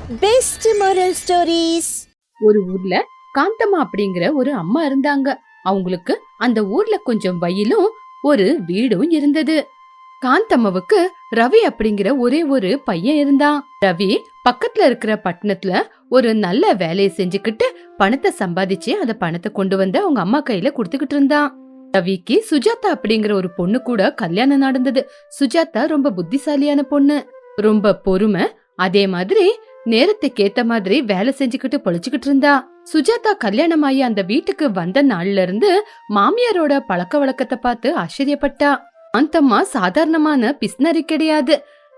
Best moral stories. ஒரு ஊர்ல காந்தம்மா அப்படிங்கிற ஒரு அம்மா இருந்தாங்க. அவங்களுக்கு அந்த ஊர்ல கொஞ்சம் வயலும் ஒரு வீடும் இருந்தது. காந்தம்மாவுக்கு ரவி அப்படிங்கிற ஒரே ஒரு பையன் இருந்தான். ரவி பக்கத்துல இருக்கிற பட்டணத்துல ஒரு நல்ல வேலையை செஞ்சுக்கிட்டு பணத்தை சம்பாதிச்சு அந்த பணத்தை கொண்டு வந்து அவங்க அம்மா கையில குடுத்துக்கிட்டு இருந்தான். ரவிக்கு சுஜாதா அப்படிங்கிற ஒரு பொண்ணு கூட கல்யாணம் நடந்தது. சுஜாதா ரொம்ப புத்திசாலியான பொண்ணு, ரொம்ப பொறுமை, அதே மாதிரி நேரத்துக்கு ஏத்த மாதிரி வேலை செஞ்சுக்கிட்டு பொழைச்சுக்கிட்டு இருந்தா. சுஜாதா கல்யாணமாயி அந்த வீட்டுக்கு வந்த நாள்ல இருந்து மாமியாரோட பழக்க வழக்கத்தை பார்த்து ஆச்சரியப்பட்டா. காந்தம்மா சாதாரணமான பிஸ்னரி கிடையாது.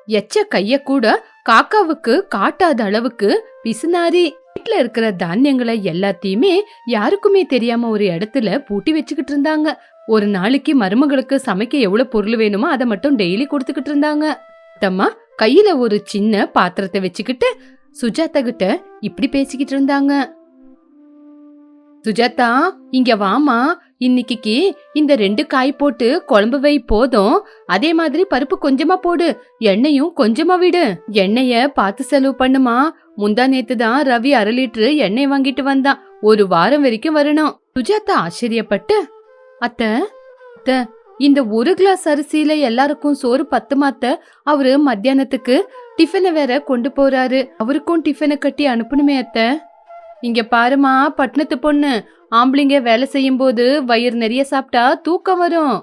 எச்ச கைய கூட காக்காவுக்கு காட்டாத அளவுக்கு பிசுனாரி. வீட்டுல இருக்கிற தானியங்களை எல்லாத்தையுமே யாருக்குமே தெரியாம ஒரு இடத்துல பூட்டி வச்சுக்கிட்டு இருந்தாங்க. ஒரு நாளைக்கு மருமகளுக்கு சமைக்க எவ்வளவு பொருள் வேணுமோ அதை மட்டும் டெய்லி கொடுத்துக்கிட்டு இருந்தாங்க. காந்தம்மா கையில ஒரு சின்ன பாத்திரத்தை வச்சுக்கிட்டு சுஜாதா கிட்ட இப்படி பேசிக்கிட்டு இருந்தாங்க. சுஜாதா, இங்க வாமா, இன்னைக்கு இந்த 2 காய் போட்டு குழம்பு வை போதும். அதே மாதிரி பருப்பு கொஞ்சமா போடு, எண்ணெயும் கொஞ்சமா விடு. எண்ணெய பார்த்து செலவு பண்ணுமா. முந்தா நேத்து தான் ரவி 1/2 லிட்டர் எண்ணெய் வாங்கிட்டு வந்தான். 1 வாரம் வரைக்கும் வரணும். சுஜாதா ஆச்சரியப்பட்டு, அத்தை அத்தை, இந்த 1 கிளாஸ் அரிசியில எல்லாருக்கும் சோறு பத்துமாத்த? அவரு மத்தியானத்துக்கு டிஃபனை வேற கொண்டு போறாரு. அவருக்கும் டிஃபனை கட்டி அனுப்பணுமே அத்தை. இங்க பாருமா பட்டணத்து பொண்ணு, ஆம்பளைங்க வேலை செய்யும் போது வயிறு நிறைய சாப்பிட்டா தூக்கம் வரும்.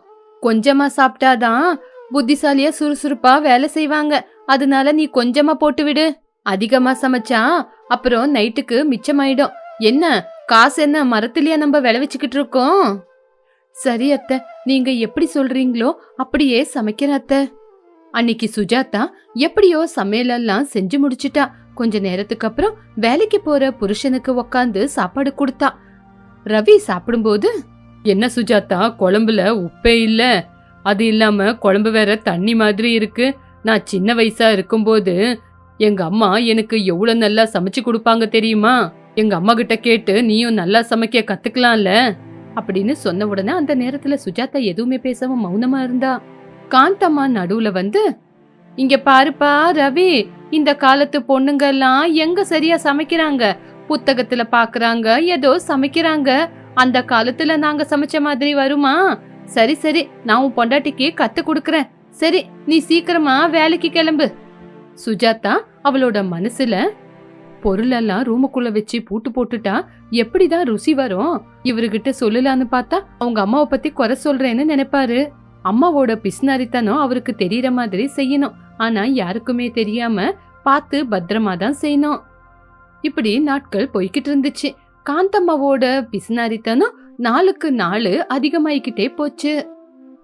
கொஞ்சமா சாப்பிட்டாதான் புத்திசாலியா சுறுசுறுப்பா வேலை செய்வாங்க. அதனால நீ கொஞ்சமா போட்டு விடு. அதிகமா சமைச்சா அப்புறம் நைட்டுக்கு மிச்சமாயிடும். என்ன காசு என்ன மரத்திலேயே நம்ம விளைவிச்சுக்கிட்டு இருக்கோம்? சரி அத்தை, நீங்க எப்படி சொல்றீங்களோ அப்படியே சமைக்கிற அத்தை. அன்னைக்கு சுஜாதா எப்படியோ சமையலெல்லாம் செஞ்சு முடிச்சிட்டா. கொஞ்ச நேரத்துக்கு அப்புறம் வேலைக்கு போற புருஷனுக்கு உக்காந்து சாப்பாடு கொடுத்தா. ரவி சாப்பிடும்போது, என்ன சுஜாதா, குழம்புல உப்பே இல்ல, அது இல்லாம குழம்பு வேற தண்ணி மாதிரி இருக்கு. நான் சின்ன வயசா இருக்கும்போது எங்க அம்மா எனக்கு எவ்வளவு நல்லா சமைச்சு கொடுப்பாங்க தெரியுமா? எங்க அம்மா கிட்ட கேட்டு நீயும் நல்லா சமைக்க கத்துக்கலாம்ல அப்படின்னு சொன்ன உடனே அந்த நேரத்துல சுஜாதா எதுவுமே பேசாம மௌனமா இருந்தா. காந்தம்மா நடுவுல வந்து, இங்க பாருப்பா ரவி, இந்த காலத்து பொண்ணுங்க எல்லாம் எங்க சரியா சமைக்கிறாங்க? புத்தகத்துல பாக்குறாங்க, ஏதோ சமைக்கிறாங்க. அந்த காலத்துல நாங்க சமைச்ச மாதிரி வருமா? சரி சரி, நான் உன் பொண்டாட்டிக்கு கத்து கொடுக்கறேன். சரி, நீ சீக்கிரமா வேலைக்கு கிளம்பு. சுஜாதா அவளோட மனசுல, பொருளெல்லாம் ரூமுக்குள்ள வச்சு பூட்டு போட்டுட்டா எப்படிதான் ருசி வரும்? இவருகிட்ட சொல்லலான்னு பார்த்தா அவங்க அம்மாவை பத்தி குறை சொல்றேன்னு நினைப்பாரு. அம்மாவோட பிஸ்னாரித்தனம் அவருக்கு தெரியற மாதிரி செய்யணும். ஆனா யாருக்குமே தெரியாம பார்த்து பத்திரமா தான் செய்யணும். இப்படி நாட்கள் போய்கிட்டு இருந்துச்சு. காந்தம்மாவோட பிஸ்னாரித்தனம் நாளுக்கு நாள் அதிகமாயிக்கிட்டே போச்சு.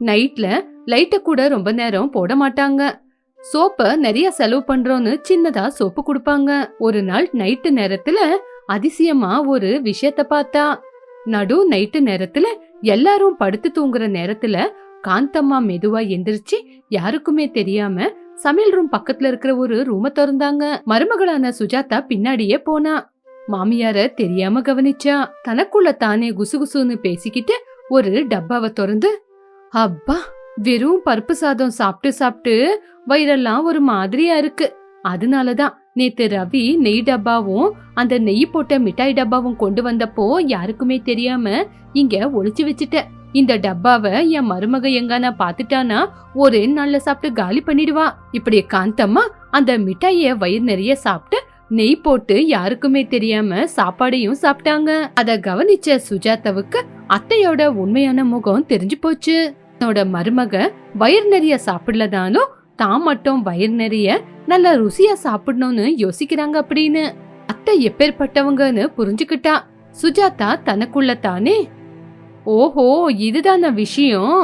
நைட்ல லைட்ட கூட ரொம்ப நேரம் போட மாட்டாங்க. சோப்ப நிறைய செலவு பண்றோன்னு சின்னதா சோப்பு கொடுப்பாங்க. ஒரு நாள் நைட்டு நேரத்துல அதிசயமா ஒரு விஷயத்த பார்த்தா. நடு நைட்டு நேரத்துல எல்லாரும் படுத்து தூங்குற நேரத்துல காந்தம்மா மெதுவா எந்திரிச்சு யாருக்குமே தெரியாம சமையல் ரூம் பக்கத்துல இருக்கிற ஒரு ரூம திறந்தாங்க. மருமகளான சுஜாதா பின்னாடியே போனா. மாமியார தெரியாம கவனிச்சா. தனக்குள்ள தானே குசுகுசுன்னு பேசிக்கிட்டு ஒரு டப்பாவை திறந்து, அப்பா, வெறும் பருப்பு சாதம் சாப்பிட்டு சாப்பிட்டு வயிறெல்லாம் ஒரு மாதிரியா இருக்கு. அதனாலதான் நேத்து ரவி நெய் டப்பாவும் அந்த நெய் போட்ட மிட்டாய் டப்பாவும் கொண்டு வந்தப்போ யாருக்குமே தெரியாம இங்க ஒளிச்சு வச்சுட்டேன். இந்த டப்பாவை என் மருமக எங்கானா பாத்துட்டானா ஒரே நாள்ல சாப்பிட்டு காலி பண்ணிடுவா. இப்படி காந்தம்மா அந்த மிட்டாய வயிறு நிறைய சாப்பிட்டு நெய் போட்டு யாருக்குமே தெரியாம சாப்பாடையும் சாப்பிட்டாங்க. அத கவனிச்ச சுஜாதாவுக்கு அத்தையோட உண்மையான முகம் தெரிஞ்சு போச்சு. தன்னோட மருமக வயிறு நிறைய சாப்பிடலதானோ தான் மட்டும் வயிறு நிறைய நல்ல ருசியா சாப்பிடணும்னு யோசிக்கிறாங்க அப்படின்னு. அத்தை எப்பேற்பட்டவங்கன்னு புரிஞ்சுக்கிட்டா. சுஜாதா தனக்குள்ள தானே, ஓஹோ, இதுதான விஷயம்.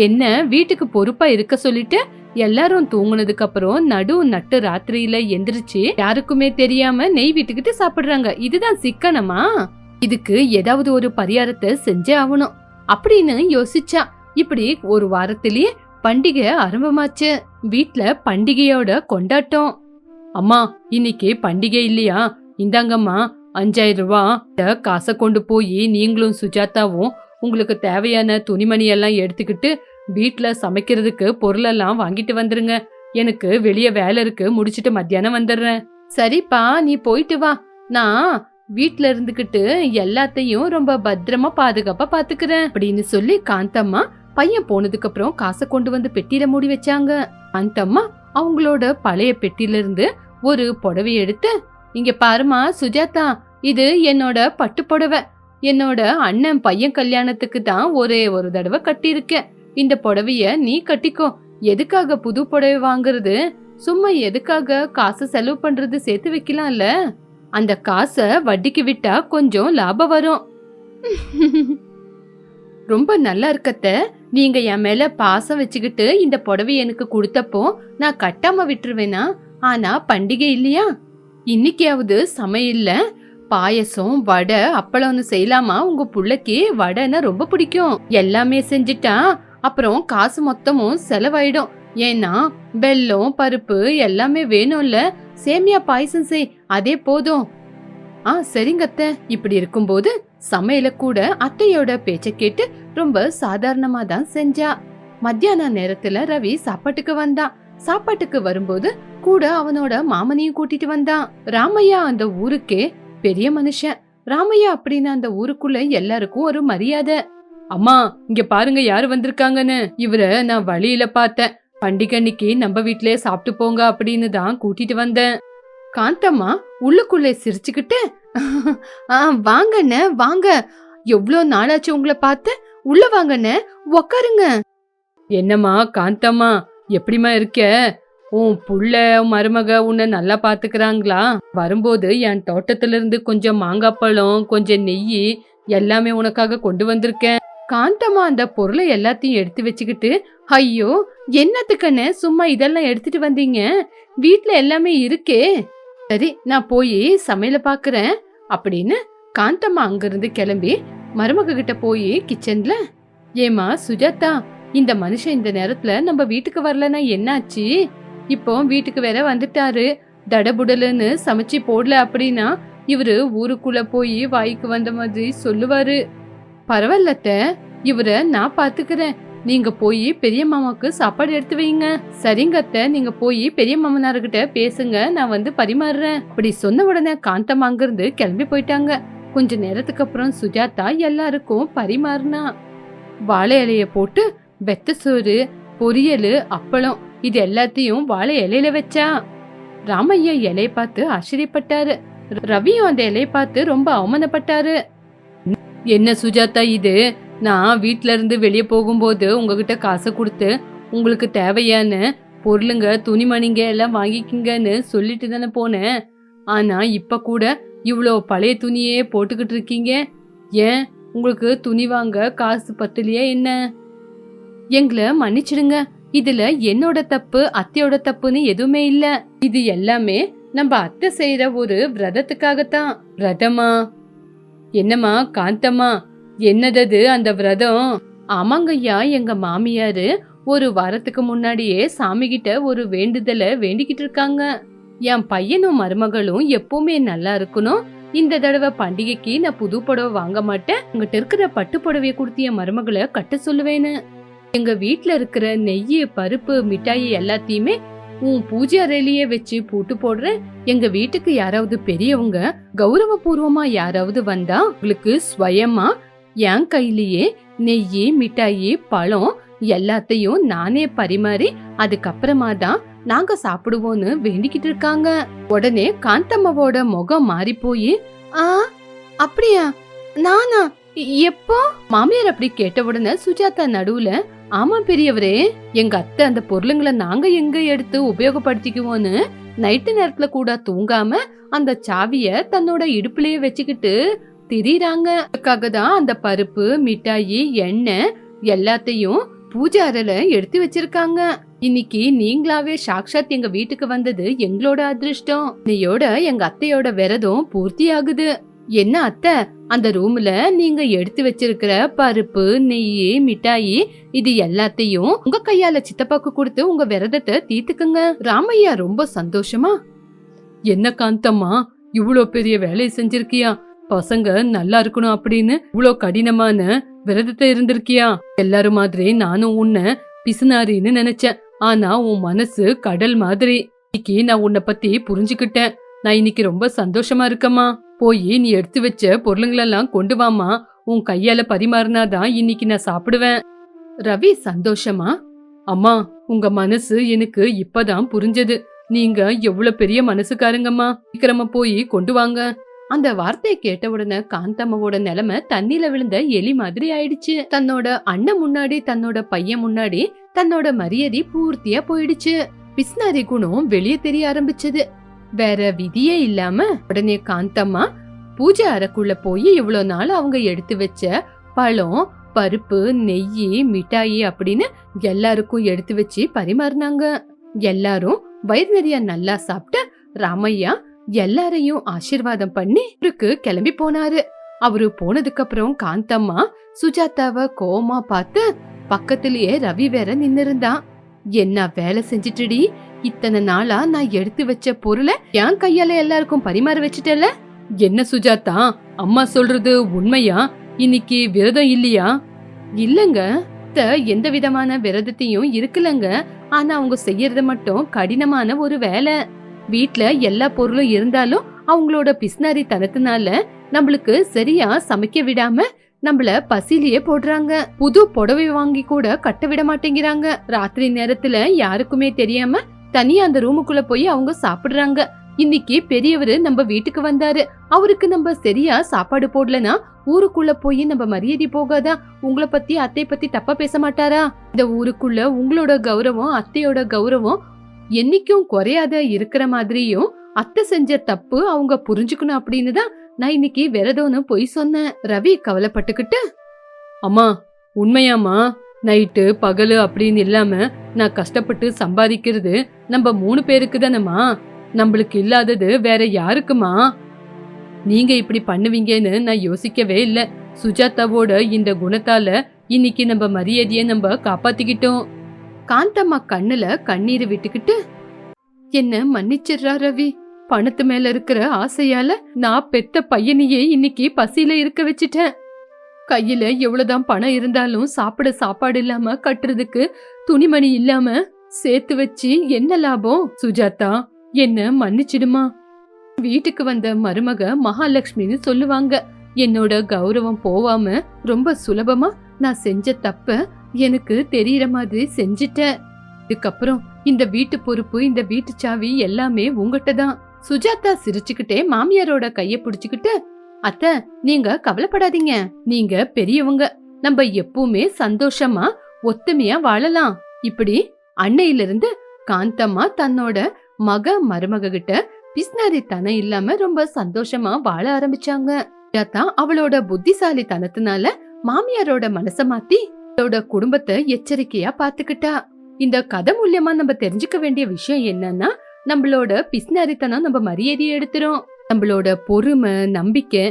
என்ன வீட்டுக்கு பொறுப்பா இருக்க சொல்லிட்டு எல்லாரும் தூங்குனதுக்கு அப்புறம் நட்டு ராத்திரியில எந்திரிச்சு யாருக்குமே தெரியாம நெய் விட்டுக்கிட்டு சாப்பிடுறாங்க. இதுதான் சிக்கனமா? இதுக்கு ஏதாவது ஒரு பரிகாரத்தை செஞ்சே ஆகணும் அப்படின்னு யோசிச்சா. இப்படி ஒரு வாரத்திலேயே பண்டிகை ஆரம்பமாச்சு. வீட்ல பண்டிகையோட கொண்டாட்டம். அம்மா, இன்னைக்கு பண்டிகை இல்லையா? இந்தாங்கம்மா 5000 ரூபாய் காசை கொண்டு போய் நீங்களும் சுஜாதாவும் உங்களுக்கு தேவையான துணிமணி எல்லாம் எடுத்துக்கிட்டு வீட்ல சமைக்கிறதுக்கு பொருளெல்லாம் வாங்கிட்டு வந்துருங்க. எனக்கு வெளியே வேலை இருக்கு, முடிச்சிட்டு மத்தியானம் வந்துடுறேன். சரிப்பா, நீ போயிட்டு வா. நான் வீட்ல இருந்துகிட்டு எல்லாத்தையும் ரொம்ப பத்திரமா பாதுகாப்பா பாத்துக்கிறேன் அப்படின்னு சொல்லி காந்தம்மா பையன் போனதுக்கு அப்புறம் காசை கொண்டு வந்து பெட்டியில மூடி வச்சாங்க. காந்தம்மா அவங்களோட பழைய பெட்டியில இருந்து ஒரு புடவை எடுத்து, இங்க பாருமா சுஜாதா, இது என்னோட பட்டு புடவை. என்னோட அண்ணன் பையன் கல்யாணத்துக்கு தான் ஒரே ஒரு தடவை கட்டியிருக்கேன். இந்த புடவைய நீ கட்டிக்கோ. எதுக்காக புது புடவை வாங்குறது? சும்மா எதுக்காக காசு செலவு பண்றது? சேர்த்து வைக்கலாம்ல. அந்த காசை வட்டிக்கு விட்டா கொஞ்சம் லாபம் வரும். ரொம்ப நல்லா இருக்கத்த. நீங்க என் மேல பாசம் வச்சுக்கிட்டு இந்த புடவை எனக்கு கொடுத்தப்போ நான் கட்டாம விட்டுருவேனா? ஆனா பண்டிகை இல்லையா? இன்னைக்காவது சமையல்ல பாயசம், வடை, அப்பளம்னு செய்யலாமா? உங்க புள்ளைக்கு வடைன்னா ரொம்ப பிடிக்கும். எல்லாமே செஞ்சுட்டா அப்புறம் காசு மொத்தமும் செலவாயிடும். ஏன்னா வெல்லம், பருப்பு எல்லாமே வேணும்ல. சேமியா பாயசம் செய், அதே போதும். சரிங்க அத்தை. இப்படி இருக்கும்போது சமையல கூட அத்தையோட பேச்ச கேட்டு ரொம்ப சாதாரணமா தான் செஞ்சா. மத்தியான நேரத்துல ரவி சாப்பாட்டுக்கு வந்தான். சாப்பாட்டுக்கு வரும்போது கூட அவனோட மாமனையும் கூட்டிட்டு வந்தான். ராமையா அந்த ஊருக்கே பெரிய மனுஷன். ராமையா அப்படின்னு அந்த ஊருக்குள்ள எல்லாருக்கும் ஒரு மரியாதை. அம்மா, இங்க பாருங்க யாரு வந்திருக்காங்கன்னு. இவரை நான் வழியில பார்த்தேன். பண்டிகை அன்னைக்கு நம்ம வீட்லயே சாப்பிட்டு போங்க அப்படின்னு தான் கூட்டிட்டு வந்தேன். காந்தம்மா உள்ளுக்குள்ளே சிரிச்சுக்கிட்டு, வாங்கண்ணே வாங்க, எவ்வளோ நாளாச்சு உங்களை பார்த்து. உள்ள வாங்கண்ணே, உக்காருங்க. என்னம்மா காந்தம்மா, எப்படிமா இருக்க? உன் புள்ள மருமக உன்னை நல்லா பாத்துக்கிறாங்களா? வரும்போது என் தோட்டத்துல இருந்து கொஞ்சம் மாங்காய் பழம், கொஞ்சம் நெய் எல்லாமே உனக்காக கொண்டு வந்திருக்கேன். காந்தம்மா அந்த பொருளை எல்லாத்தையும் எடுத்து வச்சுக்கிட்டு, ஐயோ என்னத்துக்கண்ணே சும்மா இதெல்லாம் எடுத்துட்டு வந்தீங்க? வீட்ல எல்லாமே இருக்கே. சரி, நான் போய் சமையல பாக்குறேன் அப்படின்னு காந்தம்மா அங்கிருந்து கிளம்பி மருமக கிட்ட போய் கிச்சன்ல, ஏமா சுஜாதா, இந்த மனுஷன் இந்த நேரத்துல நம்ம வீட்டுக்கு வரலன்னா என்னாச்சு? இப்போ வீட்டுக்கு வேற வந்துட்டாரு. தடபுடலுன்னு சமைச்சு போடல அப்படின்னா இவரு ஊருக்குள்ள போய் வாய்க்கு வந்த மாதிரி சொல்லுவாரு. பரவாயில்லத்த, இவரை நான் பாத்துக்கிறேன். நீங்க போய் பெரிய மாமாக்கு சாப்பாடு எடுத்து வைங்க. சரிங்க அத்தை, நீங்க போய் பெரிய மாமனார்கிட்ட பேசுங்க, நான் வந்து பரிமாறுறேன். அப்படி சொன்ன உடனே காந்தம்மா அங்கிருந்து கிளம்பி போயிட்டாங்க. கொஞ்ச நேரத்துக்கு அப்புறம் சுஜாதா எல்லாருக்கும் பரிமாறினா. வாழை இலைய போட்டு வெத்த சோறு, பொரியல், அப்பளம் இது எல்லாத்தையும் வாழை இலையில வச்சா. ராமையா இலைய பார்த்து ஆச்சரியப்பட்டாரு. ரவியும் அந்த இலைய பார்த்து ரொம்ப அவமானப்பட்டாரு. என்ன சுஜாதா இது? நான் வீட்ல இருந்து வெளியே போகும்போது உங்ககிட்ட காசை கொடுத்து உங்களுக்கு தேவையான பொருளுங்க, துணிமணிங்க எல்லாம் வாங்கிக்கிங்கன்னு சொல்லிட்டு தானே போனேன். ஆனா இப்ப கூட இவ்வளோ பழைய துணியே போட்டுக்கிட்டு இருக்கீங்க. ஏன் உங்களுக்கு துணி வாங்க காசு பத்தலையா என்ன? எங்களை மன்னிச்சிடுங்க. இதுல என்னோட தப்பு, அத்தையோட தப்புன்னு எதுவுமே இல்ல. இது எல்லாமே நம்ம அத்தை செய்யற ஒரு விரதத்துக்காகத்தான். விரதமா? என்னம்மா காந்தம்மா, என்னது அந்த விரதம்? ஆமாங்கய்யா, எங்க மாமியாரு ஒரு வாரத்துக்கு முன்னாடியே சாமி கிட்ட ஒரு வேண்டுதலை வேண்டிக்கிட்டு இருக்காங்க. என் பையனும் மருமகளும் எப்பவுமே நல்லா இருக்கணும். இந்த தடவை பண்டிகைக்கு நான் புது புடவை வாங்க மாட்டேன். உங்ககிட்ட இருக்கிற பட்டு புடவைய கொடுத்து என் மருமகளை கட்ட சொல்லுவேன்னு. எங்க வீட்டுல இருக்கிற நெய், பருப்பு, மிட்டாயி எல்லாத்தையுமே உன் பூஜை அறையிலேயே வச்சு பூட்டு போடுறேன். எங்க வீட்டுக்கு யாராவது பெரியவங்க கௌரவபூர்வமா யாராவது வந்தா உங்களுக்கு ஸ்வயமா என் கையிலேயே நெய், மிட்டாயி, பழம் எல்லாத்தையும் நானே பரிமாறி அதுக்கப்புறமா தான் நாங்க சாப்பிடுவோன்னு வேண்டிக்கிட்டு இருக்காங்க. உடனே காந்தம்மாவோட முகம் மாறி போய், அப்படியா? நானா? எப்போ? மாமியார் அப்படி கேட்ட உடனே சுஜாதா நடுவுல, ஆமா பெரியவரே, எங்க அத்தை அந்த பொருளுங்களை நாங்க எங்க எடுத்து உபயோகப்படுத்திக்குவோன்னு நைட்டு நேரத்துல கூட தூங்காம அந்த சாவிய தன்னோட இடுப்புலயே வச்சுக்கிட்டு திரிறாங்க. அதுக்காக தான் அந்த பருப்பு, மிட்டாயி, எண்ணெய் எல்லாத்தையும் பூஜை அறையில எடுத்து வச்சிருக்காங்க. இன்னைக்கு நீங்களாவே சாக்ஷாத் எங்க வீட்டுக்கு வந்தது எங்களோட அதிர்ஷ்டம். இன்னையோட எங்க அத்தையோட விரதம் பூர்த்தி ஆகுது. என்ன அத்தை, அந்த ரூம்ல நீங்க எடுத்து வச்சிருக்கிற பருப்பு, நெய், மிட்டாயி இது எல்லாத்தையும் உங்க கையால சித்தப்பாக்கு கொடுத்து உங்க விரதத்தை தீர்த்துக்குங்க. ராமையா ரொம்ப சந்தோஷமா, என்ன காந்தம்மா இவ்வளோ பெரிய வேலையை செஞ்சிருக்கியா? பசங்க நல்லா இருக்கணும் அப்படின்னு இவ்வளோ கடினமான விரதத்தை இருந்திருக்கியா? எல்லாரும் மாதிரி நானும் உன்னை பிசுனாரின்னு நினைச்சேன். ஆனா உன் மனசு கடல் மாதிரி. இன்னைக்கு நான் உன்னை பத்தி புரிஞ்சுக்கிட்டேன். நான் இன்னைக்கு ரொம்ப சந்தோஷமா இருக்கம்மா. போய் நீ எடுத்து வச்ச பொருளுங்களெல்லாம் கொண்டு வாமா. உன் கையால பரிமாறினாதான் இன்னைக்கு நான் சாப்பிடுவேன். ரவி சந்தோஷமா, அம்மா உங்க மனசு எனக்கு இப்பதான் புரிஞ்சது. நீங்க எவ்வளவு பெரிய மனசுக்காரங்கம்மா. சீக்கிரமா போய் கொண்டு வாங்க. அந்த வார்த்தையை கேட்ட உடனே காந்தம்மாவோட நிலைமை தண்ணில விழுந்த எலி மாதிரி ஆயிடுச்சு. தன்னோட அண்ணன் முன்னாடி, தன்னோட பையன் முன்னாடி தன்னோட மரியாதை பூர்த்தியா போயிடுச்சு. பிஸ்னாரி குணம் வெளியே தெரிய ஆரம்பிச்சது. வேற விதியே இல்லாம உடனே காந்தம்மா பூஜை அறைக்குள்ள போய் இவ்வளவு நாள் அவங்க எடுத்து வச்ச பழம், பருப்பு, நெய், மிட்டாயி அப்படின்னு எல்லாருக்கும் எடுத்து வச்சு பரிமாறினாங்க. எல்லாரும் வயிறு நிறைய நல்லா சாப்பிட்டு ராமையா எல்லாரையும் ஆசீர்வாதம் பண்ணி ஊருக்கு கிளம்பி போனாரு. அவரு போனதுக்கு அப்புறம் காந்தம்மா சுஜாதாவை கோவமா பார்த்து பக்கத்திலேயே ரவி வேற நின்னுருந்தான். என்ன வேலை செஞ்சிட்டுடி, இத்தனை நாளா நான் எடுத்து வச்ச பொருளை என் கையால எல்லாருக்கும் பரிமாற வச்சுட்டல. என்ன சுஜாதா, அம்மா சொல்றது உண்மையா? இன்னைக்கு விரதம் இல்லையா? இல்லங்க, எந்த விதமான விரதத்தையும் இருக்குல்லங்க. ஆனா அவங்க செய்யறது மட்டும் கடினமான ஒரு வேலை. வீட்ல எல்லா பொருளும் இருந்தாலும் அவங்களோட பிஸ்னாரி தனத்தினால நம்மளுக்கு சரியா சமைக்க விடாம நம்மள பசிலேயே போடுறாங்க. புது புடவை வாங்கி கூட கட்ட விட மாட்டேங்கிறாங்க. ராத்திரி நேரத்துல யாருக்குமே தெரியாம தனியா அந்த ரூமுக்குள்ள போய் அவங்க சாப்பிடுறாங்க. இன்னைக்கு பெரியவரு நம்ம வீட்டுக்கு வந்தாரு. அவருக்கு நம்ம சரியா சாப்பாடு போடலனா ஊருக்குள்ள போய் நம்ம மரியாதை போகாதா? உங்களை பத்தி அத்தை பத்தி தப்பா பேச மாட்டாரா? இந்த ஊருக்குள்ள உங்களோட கௌரவம், அத்தையோட கௌரவம் என்னைக்கும் குறையாத இருக்கிற மாதிரியும் அத்தை செஞ்ச தப்பு அவங்க புரிஞ்சுக்கணும் அப்படின்னு தான் நான் இன்னைக்கு விரதம்னு பொய் சொன்னேன். ரவி கவலைப்பட்டுக்கிட்டு, அம்மா உண்மையாமா? நைட்டு பகலு அப்படின்னு இல்லாம நான் கஷ்டப்பட்டு சம்பாதிக்கிறது நம்ம 3 பேருக்கு தானம்மா. நம்மளுக்கு இல்லாதது வேற யாருக்குமா? நீங்க இப்படி பண்ணுவீங்கன்னு நான் யோசிக்கவே இல்ல. சுஜாதாவோட இந்த குணத்தால இன்னைக்கு நம்ம மரியாதைய நம்ம காப்பாத்திக்கிட்டோம். காந்தம்மா கண்ணுல கண்ணீர் விட்டுக்கிட்டு, என்ன மன்னிச்சிடுறா ரவி. பணத்து மேல இருக்கிற ஆசையால நான் பெத்த பையனையே இன்னைக்கு பசியில இருக்க வச்சிட்டேன். கையில எவ்வளவுதான் பணம் இருந்தாலும் சாப்பிட சாப்பாடு இல்லாம, கட்டுறதுக்கு துணிமணி இல்லாம சேர்த்து வச்சு என்ன லாபம்? சுஜாதா, என்ன மன்னிச்சிடுமா. வீட்டுக்கு வந்த மருமக மகாலட்சுமின்னு சொல்லுவாங்க. என்னோட கௌரவம் போவாம ரொம்ப சுலபமா நான் செஞ்ச தப்ப எனக்கு தெரியற மாதிரி செஞ்சிட்டேன். இதுக்கப்புறம் இந்த வீட்டு பொறுப்பு, இந்த வீட்டு சாவி எல்லாமே உங்ககிட்ட தான். சுஜாதா சிரிச்சுக்கிட்டே மாமியாரோட கைய பிடிச்சுக்கிட்டு, அத்தை நீங்க கவலைப்படாதீங்க. நீங்க பெரியவங்க. நம்ம எப்பவுமே சந்தோஷமா ஒத்துமையா வாழலாம். இப்படி அன்னையிலிருந்து காந்தம்மா தன்னோட மருமக கிட்ட பிஸ்னாரி தனம் இல்லாம ரொம்ப சந்தோஷமா வாழ ஆரம்பிச்சாங்க. சுஜாதா அவளோட புத்திசாலி தனத்தினால மாமியாரோட மனச மாத்தி அவளோட குடும்பத்தை எச்சரிக்கையா பாத்துக்கிட்டா. இந்த கதை மூலியமா நம்ம தெரிஞ்சுக்க வேண்டிய விஷயம் என்னன்னா, நம்மளோட பிஸ்னாரித்தனம் நம்ம மரியாதையை எடுத்துரும். நம்மளோட பொறுமை, நம்பிக்கை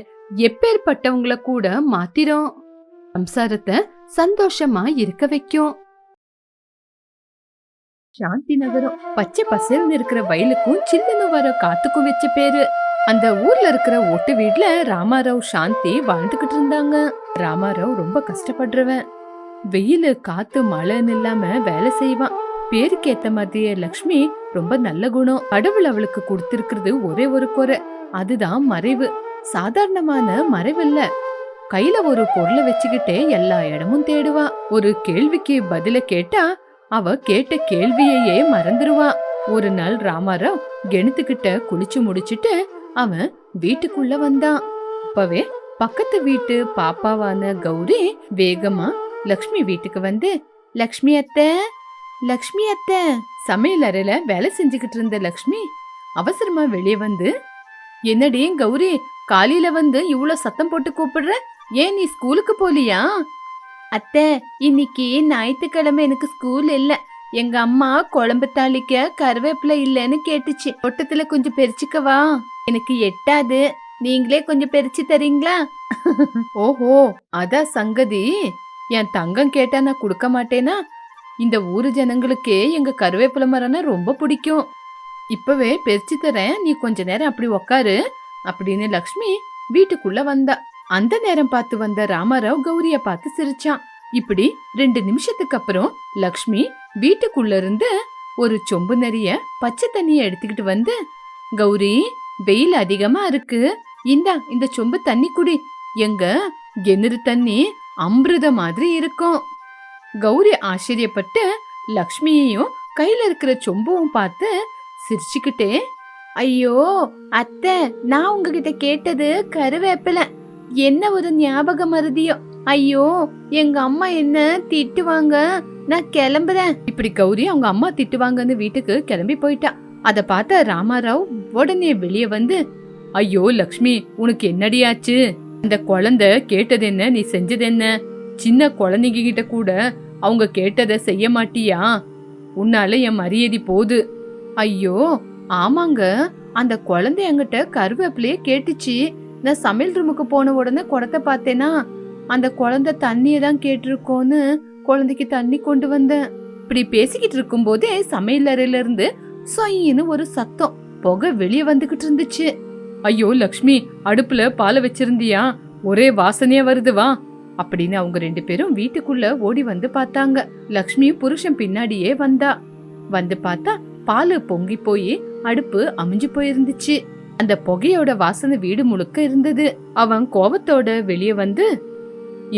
எப்பேற்பட்டவங்கள கூட மாத்திரும். சம்சாரத்தை சந்தோஷமா இருக்க வைக்கும். சாந்தி நகரம் பச்சை பசேல்னு இருக்கிற வயலுக்கும் சில்லுன்னு வர காத்துக்கும் வச்ச பேரு. அந்த ஊர்ல இருக்கிற ஒட்டு வீட்ல ராமாராவ், சாந்தி வாழ்ந்துகிட்டு இருந்தாங்க. ராமாராவ் ரொம்ப கஷ்டப்படுறவன். வெயிலு, காத்து, மழைன்னு இல்லாம வேலை செய்வான். பேருக்கு ஏத்த மாதிரியே லக்ஷ்மி ரொம்ப நல்ல குணம். கடவுள் அவளுக்கு கொடுத்திருக்கிறது ஒரே ஒரு குறை, அதுதான் மறைவு. சாதாரணமான மறைவு இல்ல. கையில ஒரு பொருளை வச்சுக்கிட்டே எல்லா இடமும் தேடுவா. ஒரு கேள்விக்கு பதில கேட்டா அவ கேட்ட கேள்வியையே மறந்துருவா. ஒரு நாள் ராமாராவ் கெணத்துக்கிட்ட குளிச்சு முடிச்சிட்டு அவன் வீட்டுக்குள்ள வந்தான். அப்பவே பக்கத்து வீட்டு பாப்பாவான கௌரி வேகமா லக்ஷ்மி வீட்டுக்கு வந்து, லக்ஷ்மி அத்தை, லக்ஷ்மி அத்தை. சமையல் அறையில வேலை செஞ்சுக்கிட்டு இருந்த லக்ஷ்மி அவசரமா வெளியே வந்து, என்னடி கௌரி, காலையில வந்து இவ்வளவு சத்தம் போட்டு கூப்பிடுற? ஏன் நீ ஸ்கூலுக்கு போலியா? அத்தை, இன்னைக்கு ஞாயிற்றுக்கிழமை எனக்கு ஸ்கூல் இல்ல. எங்க அம்மா குழம்பு தாளிக்க கருவேப்பிலை இல்லன்னு கேட்டுச்சு. தோட்டத்துல கொஞ்சம் பெரிச்சுக்கவா? எனக்கு எட்டாது, நீங்களே கொஞ்சம் பெரிச்சு தரீங்களா? ஓஹோ, அதான் சங்கதி. என் தங்கம் கேட்டா நான் கொடுக்க மாட்டேனா? இந்த ஊரு ஜனங்களுக்கே எங்க கருவேப்பிலை மரம்னா ரொம்ப பிடிக்கும். இப்பவே பெரிச்சு தரேன், நீ கொஞ்ச நேரம் அப்படி உக்காரு அப்படின்னு லக்ஷ்மி வீட்டுக்குள்ள வந்தா. அந்த நேரம் பார்த்து வந்த ராமாராவ் கௌரிய பார்த்து சிரிச்சான். இப்படி 2 நிமிஷத்துக்கு அப்புறம் லக்ஷ்மி வீட்டுக்குள்ள இருந்து ஒரு சொம்பு நிறைய பச்சை தண்ணிய எடுத்துக்கிட்டு வந்து, கௌரி வெயில் அதிகமா இருக்கு. இந்த சொம்பு தண்ணி குடி. எங்க கிணறு தண்ணி அமிர்த மாதிரி இருக்கும். கௌரி ஆச்சரியப்பட்டு லக்ஷ்மியையும் கையில இருக்கிற சொம்பும் பார்த்து சிரிச்சுக்கிட்டே, ஐயோ அத்தை, நான் உங்ககிட்ட கேட்டது கருவேப்பிலை. என்ன ஒரு ஞாபக மறதியோ. ஐயோ, எங்க அம்மா என்ன திட்டுவாங்க, நான் கிளம்புறேன். இப்படி கௌரி அவங்க அம்மா திட்டுவாங்கன்னு வீட்டுக்கு கிளம்பி போயிட்டா. அத பார்த்த ராமாராவ் உடனே வெளியே வந்து, ஐயோ லக்ஷ்மி, உனக்கு என்னடியாச்சு? இந்த குழந்தை கேட்டது என்ன, நீ செஞ்சது என்ன? சின்ன குழந்தைங்க கிட்ட கூட அவங்க கேட்டதை செய்ய மாட்டியா? உன்னால என் மரியாதை போகுது. ஐயோ ஆமாங்க, அந்த குழந்தை என்கிட்ட கருவேப்பிலையே கேட்டுச்சு. நான் சமையல் ரூமுக்கு போன உடனே குடத்தை பார்த்தேனா, அந்த குழந்தை தண்ணியை தான் கேட்டிருக்கோன்னு குழந்தைக்கு தண்ணி கொண்டு வந்தேன். இப்படி பேசிக்கிட்டு இருக்கும் போதே சமையல் அறையில இருந்து சொயின்னு ஒரு சத்தம், புகை வெளியே வந்துகிட்டு இருந்துச்சு. ஐயோ லக்ஷ்மி, அடுப்புல பாலை வச்சிருந்தியா? ஒரே வாசனையா வருது, வா அப்படின்னு அவங்க 2 பேரும் வீட்டுக்குள்ள ஓடி வந்து பார்த்தாங்க. லக்ஷ்மி புருஷன் பின்னாடியே வந்தா. வந்து பார்த்தா பாலு பொங்கி போய் அடுப்பு அமிஞ்சு போயிருந்துச்சு. அந்த புகையோட வாசனை வீடு முழுக்க இருந்தது. அவன் கோபத்தோட வெளியே வந்து,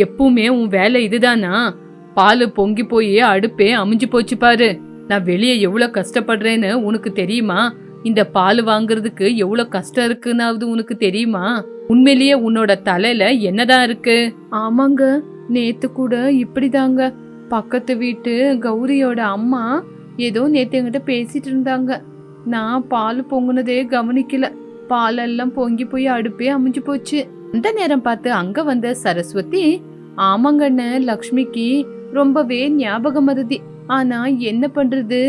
எப்பவுமே உன் வேலை இதுதானா? பாலு பொங்கி போய் அடுப்பே அமிஞ்சு போச்சு பாரு. நான் வெளியே எவ்வளவு கஷ்டப்படுறேன்னு உனக்கு தெரியுமா? இந்த பால் வாங்குறதுக்கு எவ்வளவு கஷ்டம் இருக்குன்னாவது உனக்கு தெரியுமா? உண்மையிலேயே உன்னோட தலையில என்னதான் இருக்கு? ஆமாங்க, நேத்து கூட இப்படிதாங்க. பக்கத்து வீட்டு கௌரியோட அம்மா ஏதோ நேத்து என்கிட்ட பேசிட்டு இருந்தாங்க. நான் பால் பொங்குனதே கவனிக்கல. பாலெல்லாம் பொங்கி போய் அடுப்பே அமிஞ்சு போச்சு. அந்த நேரம் பார்த்து அங்க வந்த சரஸ்வதி, ஆமாங்கண்ண, லக்ஷ்மிக்கு ரொம்பவே ஞாபக மருதி. ஆனா என்ன பண்றது?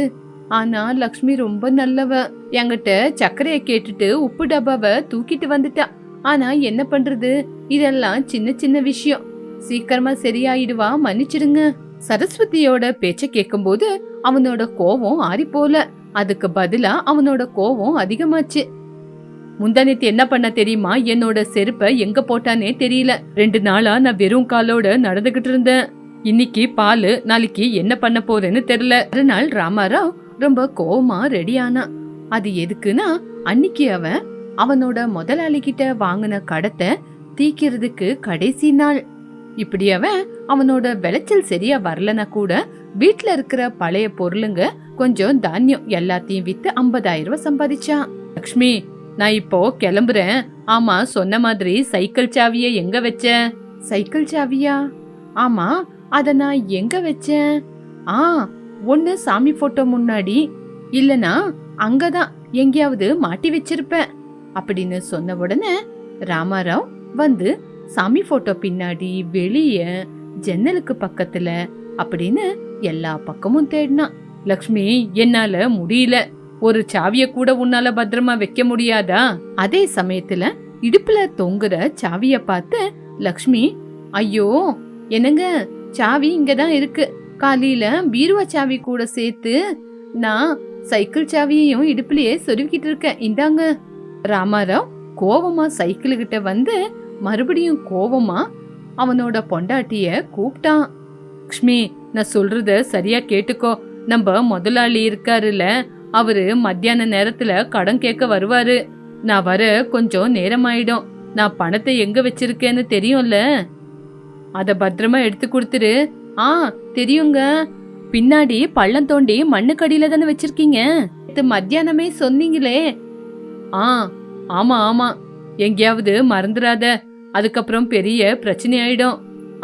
ஆனா லக்ஷ்மி ரொம்ப நல்லவ. என்கிட்ட சர்க்கரைய கேட்டுட்டு உப்பு டப்பாவை தூக்கிட்டு வந்துட்டா. ஆனா என்ன பண்றது, இதெல்லாம் சின்ன சின்ன விஷயம். சீக்கிரமா சரியாயிடுவா, மன்னிச்சிடுங்க. சரஸ்வதியோட பேச்ச கேட்கும்போது அவனோட கோவம் ஆறி போல, அதுக்கு பதிலா அவனோட கோவம் அதிகமாச்சு. முந்தானேத்து என்ன பண்ண தெரியுமா? என்னோட செருப்ப எங்க போட்டானே தெரியல. 2 நாளா நான் வெறும் காலோட நடந்துகிட்டு இருந்தேன். இன்னைக்கு பாலு, நாளைக்கு என்ன பண்ண போறேன்னு தெரியல. மறுநாள் ராமாராவ் ரொம்ப கோவமா ரெடி ஆனா. அது எதுக்குன்னா, அன்னைக்கு அவன் அவனோட முதலாளி கிட்ட வாங்கின கடத்தை தீக்கிறதுக்கு கடைசி நாள். இப்படி அவனோட விளைச்சல் சரியா வரலனா கூட வீட்டுல இருக்கிற பழைய பொருளுங்க, கொஞ்சம் தானியம் எல்லாத்தையும் வித்து 50,000 ரூபாய் சம்பாதிச்சான். லக்ஷ்மி, நான் இப்போ கிளம்புறேன். ஆமா, சொன்ன மாதிரி சைக்கிள் சாவிய எங்க வச்ச? சைக்கிள் சாவியா? ஆமா, அத நான் எங்க வச்சேன்? ஒண்ணு சாமி போட்டோ முன்னாடி, இல்லனா அங்கதான் எங்கேயாவது மாட்டி வச்சிருப்பேன் அப்படின்னு சொன்ன உடனே ராமாராவ் வந்து சாமி போட்டோ பின்னாடி, வெளிய, ஜன்னலுக்கு பக்கத்துல அப்படின்னு எல்லா பக்கமும் தேடினான். லக்ஷ்மி, என்னால முடியல. ஒரு சாவிய கூட உன்னால பத்திரமா வைக்க முடியாதா? அதே சமயத்துல இடுப்புல தொங்குற சாவிய பார்த்து லக்ஷ்மி, ஐயோ என்னங்க, சாவி இங்கதான் இருக்கு. காலையில பீருவா சாவி கூட சேர்த்து நான் சைக்கிள் சாவியையும் இடுப்புலயே சொருவிக்கிட்டு இருக்கேன், இந்தாங்க. ராமாராவ் கோவமா சைக்கிள் கிட்ட வந்து மறுபடியும் கோவமா அவனோட பொண்டாட்டிய கூப்பிட்டான். லக்ஷ்மி, நான் சொல்றத சரியா கேட்டுக்கோ. நம்ம முதலாளி இருக்காருல்ல, அவரு மத்தியான நேரத்துல கடன் கேட்க வருவாரு. நான் வர கொஞ்சம் நேரமாயிடும். நான் பணத்தை எங்க வச்சிருக்கேன்னு தெரியும்ல, அத பத்திரமா எடுத்து கொடுத்துரு. தெரியுங்க. பின்னாடி பள்ளம் தோண்டி மண்ணுக்கடியில தானே வச்சிருக்கீங்க, மத்தியானமே சொன்னீங்களே. ஆமா ஆமா, எங்கேயாவது மறந்துடாத, அதுக்கப்புறம் பெரிய பிரச்சனை ஆயிடும்.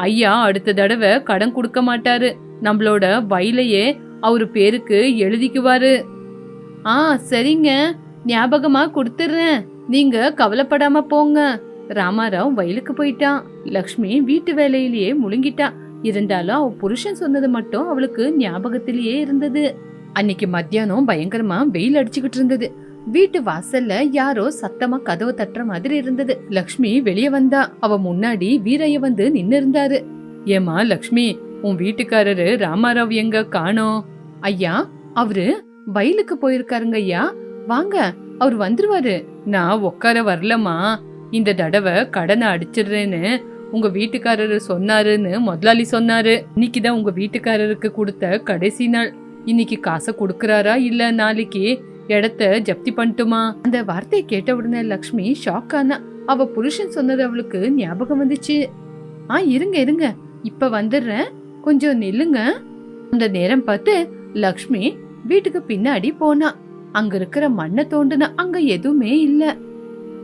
ஐயா அடுத்த தடவை கடன் கொடுக்க மாட்டாரு. நம்மளோட வயலையே அவரு பேருக்கு எழுதிக்குவாரு. சரிங்க, ஞாபகமா கொடுத்துறேன். நீங்க கவலைப்படாம போங்க. ராமாராவ் வயலுக்கு போயிட்டான். லக்ஷ்மி வீட்டு வேலையிலேயே முழுங்கிட்டான். இருந்தாலும் அவ புருஷன் சொன்னது மட்டும் அவளுக்கு ஞாபகத்திலேயே இருந்தது. அன்னைக்கு மத்தியானம் பயங்கரமா வெயில் அடிச்சுக்கிட்டு இருந்தது. வீட்டு வாசல்ல யாரோ சத்தமா கதவை தட்டுற மாதிரி இருந்தது. லக்ஷ்மி வெளியே வந்தா. அவ முன்னாடி வீரைய வந்து நின்னு இருந்தாரு. ஏமா லக்ஷ்மி, உன் வீட்டுக்காரரு ராமாராவ் எங்க காணோம்? ஐயா, அவரு வயலுக்கு போயிருக்காருங்க ஐயா. வாங்க, அவர் வந்துருவாரு. நான் உட்கார வரலமா, இந்த தடவை கடனை அடிச்சிடுறேன்னு உங்க வீட்டுக்காரரு சொன்னாருன்னு முதலாளி சொன்னாரு. இன்னைக்குதான் உங்க வீட்டுக்காரருக்கு கொடுத்த கடைசி நாள். இன்னைக்கு காசை கொடுக்கறாரா இல்ல நாளைக்கு இடத்த ஜப்தி பண்ணட்டுமா? அந்த வார்த்தையை கேட்ட உடனே லக்ஷ்மி ஷாக் ஆனா. அவ புருஷன் சொன்னது அவளுக்கு ஞாபகம் வந்துச்சு. இருங்க இருங்க, இப்ப வந்துடுறேன், கொஞ்சம் நில்லுங்க. அந்த நேரம் பார்த்து லக்ஷ்மி வீட்டுக்கு பின்னாடி போனா. அங்க இருக்கிற மண்ணை தோண்டுனா அங்க எதுவுமே இல்ல.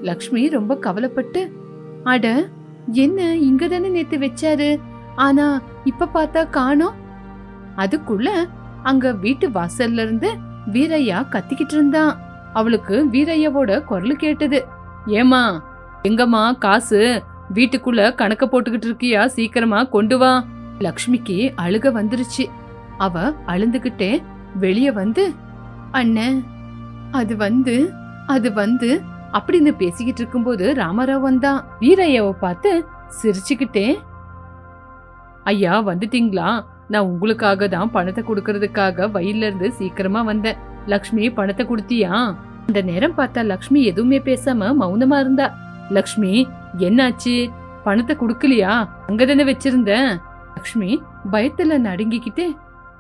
லக்ஷ்மி ரொம்ப கவலைப்பட்டு, அட என்ன இங்கதானே நேத்து வச்சாரு, ஆனா இப்ப பார்த்தா காணோம். அதுக்குள்ள அங்க வீட்டு வாசல்ல இருந்து வீரையா கத்திக்கிட்டு இருந்தான். அவளுக்கு வீரையாவோட குரல் கேட்டது. ஏமா, எங்கம்மா காசு? வீட்டுக்குள்ள கணக்க போட்டுக்கிட்டு இருக்கியா? சீக்கிரமா கொண்டு வா. லக்ஷ்மிக்கு அழுக வந்துருச்சு. அவ அழுந்துகிட்டே வெளிய வந்து, அண்ணன் அது வந்து அப்படின்னு பேசிக்கிட்டு இருக்கும்போது ராமராவ் வந்தான். வீரையாவை பார்த்து சிரிச்சுக்கிட்டே, ஐயா வந்துட்டீங்களா? நான் உங்களுக்காக தான் பணத்தை கொடுக்கறதுக்காக வயல்ல இருந்து சீக்கிரமா வந்தேன். லக்ஷ்மி பணத்தை கொடுத்தியா? அந்த நேரம் பார்த்தா லக்ஷ்மி எதுவுமே பேசாம மௌனமா இருந்தா. லக்ஷ்மி என்னாச்சு? பணத்தை கொடுக்கலையா? அங்கதானே வச்சிருந்தேன். லக்ஷ்மி பயத்துல நடுங்கிக்கிட்டு,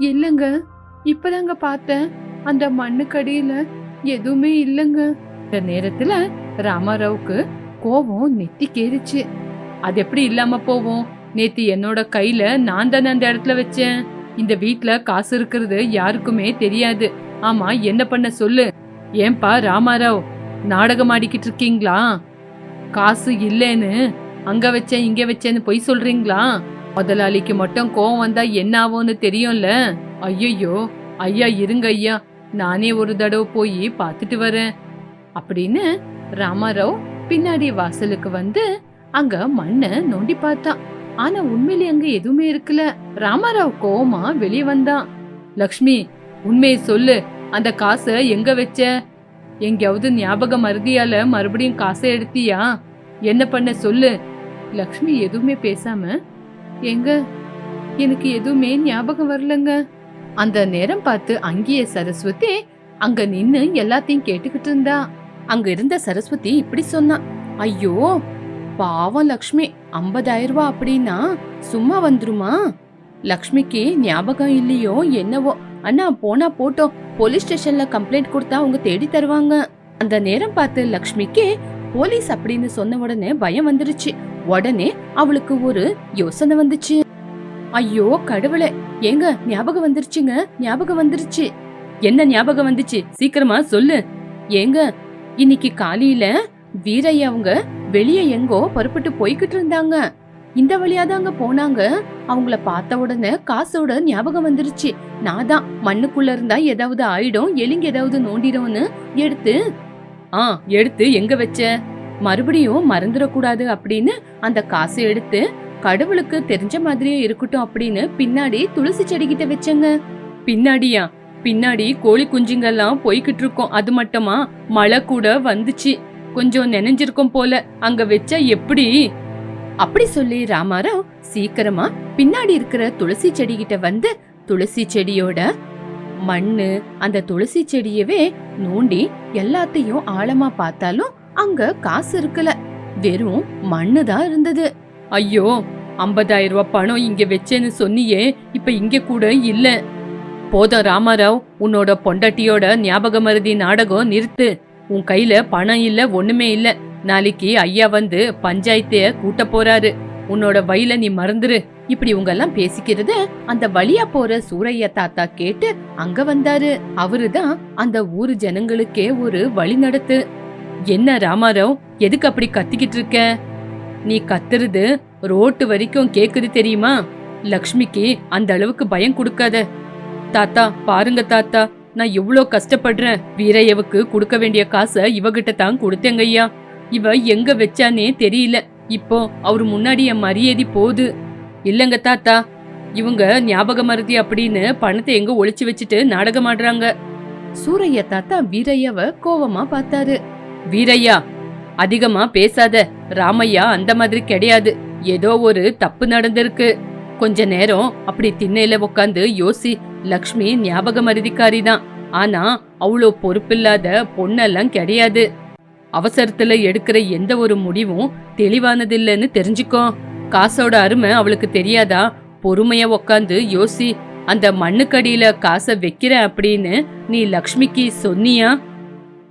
இல்லங்க, இப்பதாங்க பார்த்தேன், அந்த மண்ணுக்கடியில எதுவுமே இல்லங்க. இந்த நேரத்துல ராமாராவுக்கு கோபம் நெத்திக்கேறிச்சு. அது எப்படி இல்லாம போவோம்? நேத்து என்னோட கையில நான் தானே அந்த இடத்துல வச்சேன். இந்த வீட்ல காசு இருக்கிறது யாருக்குமே தெரியாது. ஆமா, என்ன பண்ண சொல்லு. ஏன்பா ராமாராவ், நாடகம் ஆடிக்கிட்டு இருக்கீங்களா? காசு இல்லேன்னு அங்க வச்சேன் இங்க வச்சேன்னு பொய் சொல்றீங்களா? முதலாளிக்கு மட்டும் கோவம் வந்தா என்ன ஆகும்னு தெரியும்ல. ஐயோ ஐயா, இருங்க ஐயா, நானே ஒரு தடவை போய் பார்த்துட்டு வரேன் அப்படின்னு ராமாராவ் பின்னாடி வாசலுக்கு வந்து அங்க மண்ணை நோண்டி பார்த்தான். ஆனா உண்மையிலே அங்க எதுவுமே இருக்கல. ராமாராவ் கோவமா வெளியே வந்தான். லக்ஷ்மி, உண்மையை சொல்லு, அந்த காசை எங்க வச்ச? எங்கேயாவது ஞாபக மருதியால மறுபடியும் காசை எடுத்தியா? என்ன பண்ண சொல்லு. லக்ஷ்மி எதுவுமே பேசாம, எங்க எனக்கு எதுவுமே ஞாபகம் வரலங்க. அந்த நேரம் பார்த்து அங்கேயே சரஸ்வதி அங்க நின்னு எல்லாத்தையும் கேட்டுக்கிட்டு இருந்தா. அங்க இருந்த சரஸ்வதி இப்படி சொன்னா, ஐயோ பாவம் லக்ஷ்மி, 50,000 ரூபாய் அப்படின்னா சும்மா வந்துருமா? லக்ஷ்மிக்கு ஞாபகம் இல்லையோ என்னவோ. அண்ணா போனா போட்டோம், போலீஸ் ஸ்டேஷன்ல கம்ப்ளைண்ட் கொடுத்தா அவங்க தேடி தருவாங்க. அந்த நேரம் பார்த்து லக்ஷ்மிக்கு போலீஸ் அப்படின்னு சொன்ன உடனே பயம் வந்துருச்சு. உடனே அவளுக்கு ஒரு யோசனை வந்துச்சு. ஐயோ கடவுளே, ஏங்க ஞாபகம் வந்துருச்சுங்க, ஞாபகம் வந்துருச்சு. என்ன ஞாபகம் வந்துச்சு? சீக்கிரமா சொல்லு. ஏங்க, இன்னைக்கு காலையில வீரையா அவங்க வெளியே எங்கோ புறப்பட்டு போய்கிட்டு இருந்தாங்க. இந்த வழியாதாங்க போனாங்க. அவங்கள பார்த்த உடனே காசோட ஞாபகம் வந்துருச்சு. நான் தான் மண்ணுக்குள்ள இருந்தா ஏதாவது ஆயிடும், எலிங்க ஏதாவது நோண்டிடும்னு எடுத்து எங்க வச்ச? மறுபடியும் மறந்துடக்கூடாது அப்படின்னு அந்த காசை எடுத்து கடவுளுக்கு தெரிஞ்ச மாதிரியே இருக்கட்டும் அப்படின்னு பின்னாடி துளசி செடி கிட்ட வச்சங்க. பின்னாடியா? பின்னாடி கோழி குஞ்சுங்கெல்லாம் போய்கிட்டு இருக்கோம். அது மட்டுமா, மழை கூட வந்துச்சு, கொஞ்சம் நனைஞ்சிருக்கும் போல. அங்க வச்சா எப்படி? அப்படி சொல்லி ராமாராவ் சீக்கிரமா பின்னாடி இருக்கிற துளசி செடி கிட்ட வந்து துளசி செடியோட மண்ணு, அந்த துளசி செடியவே நோண்டி எல்லாத்தையும் ஆழமா பார்த்தாலும் அங்க காசு இருக்கல, வெறும் மண்ணுதான் இருந்தது. ஐயோ, 50,000 ரூபாய் பணம் இங்க வச்சேன்னு சொன்னியே, இப்ப இங்க கூட இல்ல. போதும் ராமாராவ், உன்னோட பொண்டாட்டியோட ஞாபக மருதி நாடகம் நிறுத்து. உன் கையில பணம் இல்ல, ஒண்ணுமே இல்ல. நாளைக்கு ஐயா வந்து பஞ்சாயத்தைய கூட்ட போறாரு. உன்னோட வயல நீ மறந்துரு. இப்படி உங்க எல்லாம் பேசிக்கிறது அந்த வழியா போற சூரையா தாத்தா கேட்டு அங்க வந்தாரு. அவருதான் அந்த ஊரு ஜனங்களுக்கே ஒரு வழி நடத்து. என்ன ராமாராவ், எதுக்கு அப்படி கத்திக்கிட்டு இருக்க? நீ கத்துறது ரோட்டு வரைக்கும் கேக்குது தெரியுமா? லக்ஷ்மிக்கு அந்த அளவுக்கு பயம் கொடுக்காத. தாத்தா பாருங்க தாத்தா, நான் எவ்வளோ கஷ்டப்படுறேன். வீரையவுக்கு கொடுக்க வேண்டிய காசை இவகிட்ட தான் கொடுத்தேங்க ஐயா. இவ எங்க வச்சானே தெரியல. இப்போ அவரு முன்னாடி என் மரியாதை போகுது. இல்லங்க தாத்தா, இவங்க ஞாபக மருதி அப்படின்னு பணத்தை எங்க ஒளிச்சு வச்சுட்டு நாடகம் ஆடுறாங்க. சூரையா தாத்தா வீரையாவ கோவமா பார்த்தாரு. வீரையா, அதிகமா பேசாத. ராமையா அந்த மாதிரி கிடையாது. ஏதோ ஒரு தப்பு நடந்திருக்கு. கொஞ்ச நேரம் அப்படி திண்ணையில உட்காந்து யோசி. லக்ஷ்மி ஞாபக மருதிக்காரி தான், ஆனா அவ்வளோ பொறுப்பில்லாத பொண்ணெல்லாம் கிடையாது. அவசரத்துல எடுக்கிற எந்த ஒரு முடிவும் தெளிவானதில்லைன்னு தெரிஞ்சுக்கோ. காசோட அருமை அவளுக்கு தெரியாதா? பொறுமையா உக்காந்து யோசி. அந்த மண்ணுக்கடியில காசை வைக்கிற அப்படின்னு நீ லக்ஷ்மிக்கு சொன்னியா?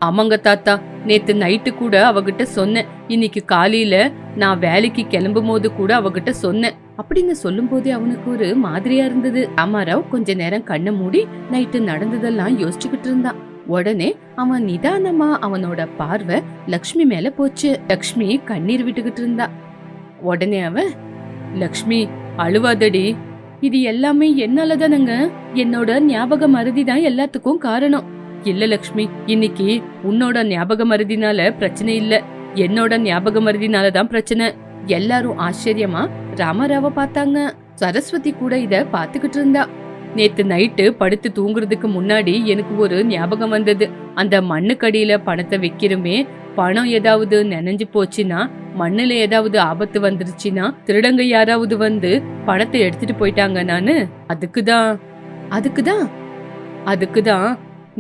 ஆமாங்க தாத்தா, நேத்து நைட்டு கூட அவகிட்ட சொன்னேன். இன்னைக்கு காலையில நான் வேலைக்கு கிளம்பும் போது கூட அவகிட்ட சொன்னேன் அப்படின்னு சொல்லும் போதே அவனுக்கு ஒரு மாதிரியா இருந்தது. ராமாராவ் கொஞ்ச நேரம் கண்ணை மூடி நைட்டு நடந்ததெல்லாம் யோசிச்சுக்கிட்டு இருந்தான். உடனே அவன் நிதானமா அவனோட பார்வை லக்ஷ்மி மேல போச்சு. லக்ஷ்மி கண்ணீர் விட்டுக்கிட்டு இருந்தா. உடனே அவன், லக்ஷ்மி அழுவாதடி, இது எல்லாமே என்னாலதானங்க, என்னோட ஞாபக மறதி தான் எல்லாத்துக்கும் காரணம். இல்ல லக்ஷ்மி, இன்னைக்கு உன்னோட ஞாபக மறதினால பிரச்சனை இல்ல, என்னோட ஞாபக மறதினாலதான் பிரச்சனை. எல்லாரும் ஆச்சரியமா ராமாராவ பார்த்தாங்க. சரஸ்வதி கூட இத பாத்துக்கிட்டு இருந்தா. நேத்து நைட்டு படுத்து தூங்குறதுக்கு முன்னாடி எனக்கு ஒரு ஞாபகம் வந்தது. அந்த மண்ணுக்கடியில பணத்தை வைக்கிறோமே, பணம் ஏதாவது நனைஞ்சு போச்சுன்னா, மண்ணுல ஏதாவது ஆபத்து வந்துருச்சுன்னா, திருடங்க யாராவது வந்து பணத்தை எடுத்துட்டு போயிட்டாங்க. நானு அதுக்குதான்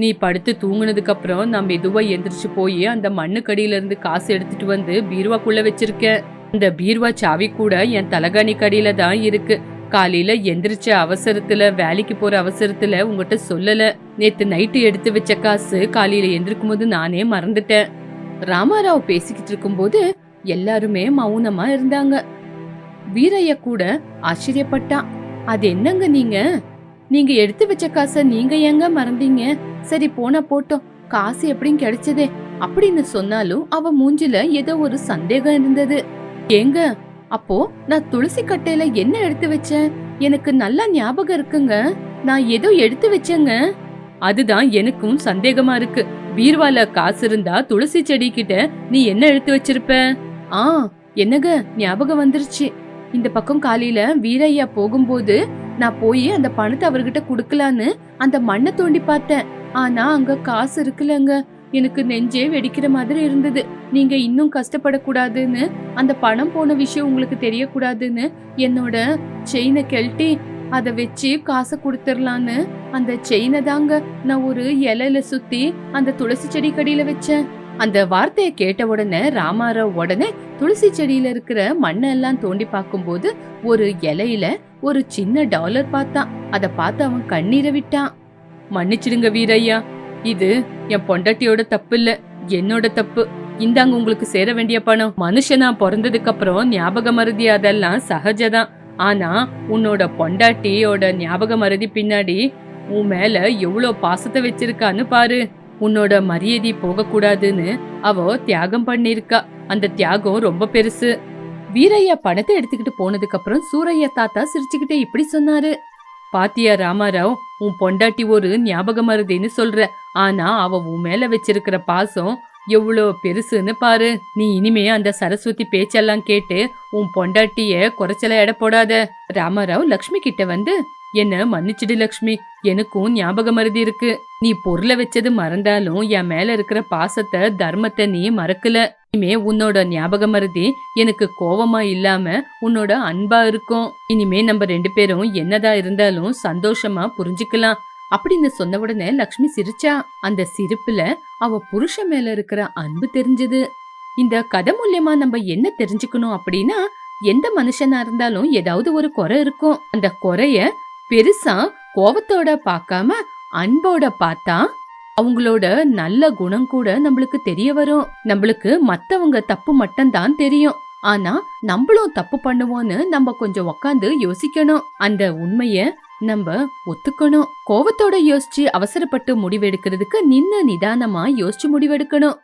நீ படுத்து தூங்குனதுக்கு அப்புறம் நான் மெதுவா எந்திரிச்சு போய் அந்த மண்ணுக்கடியில இருந்து காசு எடுத்துட்டு வந்து பீர்வாக்குள்ள வச்சிருக்கேன். அந்த பீர்வா சாவி கூட என் தலகாணி கடியில தான் இருக்கு. காலையில எந்திரிச்ச அவசரத்துல, வேலைக்கு போற அவசரத்துல உங்ககிட்ட சொல்லல. நேத்து நைட்டு எடுத்து வச்ச காசு காலையில எந்திரிக்கும் போது நானே மறந்துட்டேன். ராமாராவ் பேசிக்கிட்டு இருக்கும்போது எல்லாருமே மௌனமா இருந்தாங்க. வீரையா கூட ஆச்சரியப்பட்டான். அது என்னங்க நீங்க எடுத்து வச்ச காசை நீங்க ஏங்க மறந்தீங்க? சரி போனா போட்டோம், காசு எப்படியும் கிடைச்சதே அப்படின்னு சொன்னாலும் அவ மூஞ்சில ஏதோ ஒரு சந்தேகம் இருந்தது. ஏங்க, அப்போ நான் துளசி கட்டையில என்ன எடுத்து வச்சேன்? எனக்கு நல்லா ஞாபகம் இருக்குங்க, நான் ஏதோ எடுத்து வச்சேங்க. அதுதான் எனக்கும் சந்தேகமா இருக்கு. பீர்வால காசு இருந்தா துளசி செடி கிட்ட நீ என்ன எடுத்து வச்சிருப்ப? என்னங்க, ஞாபகம் வந்துருச்சு. இந்த பக்கம் காலையில வீரையா போகும்போது நான் போய் அந்த பணத்தை அவர்கிட்ட குடுக்கலான்னு அந்த மண்ணை தோண்டி பார்த்தேன். ஆனா அங்க காசு இருக்குல்லங்க. எனக்கு நெஞ்சே வெடிக்கிற மாதிரி இருந்தது. நீங்க இன்னும் கஷ்டப்படக்கூடாதுன்னு, அந்த பணம் போன விஷயம் உங்களுக்கு தெரியக்கூடாதுன்னு என்னோட செயினை கழட்டி அதை வச்சு காசை கொடுத்துடலான்னு அந்த செயினை தாங்க நான் ஒரு இலையில சுத்தி அந்த துளசி செடி கடியில வச்சேன். அந்த வார்த்தையை கேட்ட உடனே ராமாராவ் உடனே துளசி செடியில இருக்கிற மண்ணை எல்லாம் தோண்டி பார்க்கும்போது ஒரு இலையில ஒரு சின்ன டாலர் பார்த்தான். அதை பார்த்து அவன் கண்ணீரை விட்டான். மன்னிச்சிடுங்க வீரையா, இது என் பொண்டாட்டியோட தப்பு இல்ல, என்னோட தப்பு. இந்தாங்க உங்களுக்கு சேர வேண்டிய பணம். மனுஷனா பிறந்ததுக்கு அப்புறம் ஞாபக மறதி அதெல்லாம் சகஜதான். ஆனா உன்னோட பொண்டாட்டியோட ஞாபக மறதி பின்னாடி உன் மேல எவ்வளோ பாசத்தை வச்சிருக்கான்னு பாரு. உன்னோட மரியாதை போக கூடாதுன்னு அவ தியாகம் பண்ணிருக்கா. அந்த தியாகம் ரொம்ப பெருசு. வீரையா பணத்தை எடுத்துக்கிட்டு போனதுக்கு அப்புறம் சூரையா தாத்தா சிரிச்சுக்கிட்டே இப்படி சொன்னாரு. பாத்தியா ராமாராவ், உன் பொண்டாட்டி ஒரு ஞாபக மருதின்னு சொல்ற, ஆனா அவ உன் மேல வச்சிருக்கிற பாசம் எவ்வளோ பெருசுன்னு பாரு. நீ இனிமே அந்த சரஸ்வதி பேச்செல்லாம் கேட்டு உன் பொண்டாட்டிய குறைச்சல எடை போடாத. ராமாராவ் லக்ஷ்மி கிட்ட வந்து, என்ன மன்னிச்சிடு லக்ஷ்மி, எனக்கும் ஞாபக மருதி இருக்கு. நீ பொருளை வச்சது மறந்தாலும் என் மேல இருக்கிற பாசத்தை, தர்மத்தை நீ மறக்கல. இனிமே உன்னோட ஞாபக மருதி எனக்கு கோவமா இல்லாம உன்னோட அன்பா இருக்கும். இனிமே நம்ம 2 பேரும் என்னதான் இருந்தாலும் சந்தோஷமா புரிஞ்சுக்கலாம் அப்படின்னு சொன்ன உடனே லக்ஷ்மி சிரிச்சா. அந்த சிரிப்புல அவ புருஷன் மேல இருக்கிற அன்பு தெரிஞ்சது. இந்த கதை மூலியமா நம்ம என்ன தெரிஞ்சுக்கணும் அப்படின்னா, எந்த மனுஷனா இருந்தாலும் ஏதாவது ஒரு குறை இருக்கும். அந்த குறைய பெருசா கோவத்தோட பார்க்காம அன்போட பார்த்தா அவங்களோட நல்ல குணம் கூட நம்மளுக்கு தெரிய வரும். நம்மளுக்கு மத்தவங்க தப்பு மட்டும் தான் தெரியும், ஆனா நம்மளும் தப்பு பண்ணுவோம்னு நம்ம கொஞ்சம் உக்காந்து யோசிக்கணும். அந்த உண்மைய நம்ம ஒத்துக்கணும். கோவத்தோட யோசிச்சு அவசரப்பட்டு முடிவெடுக்கிறதுக்கு நிதானமா யோசிச்சு முடிவெடுக்கணும்.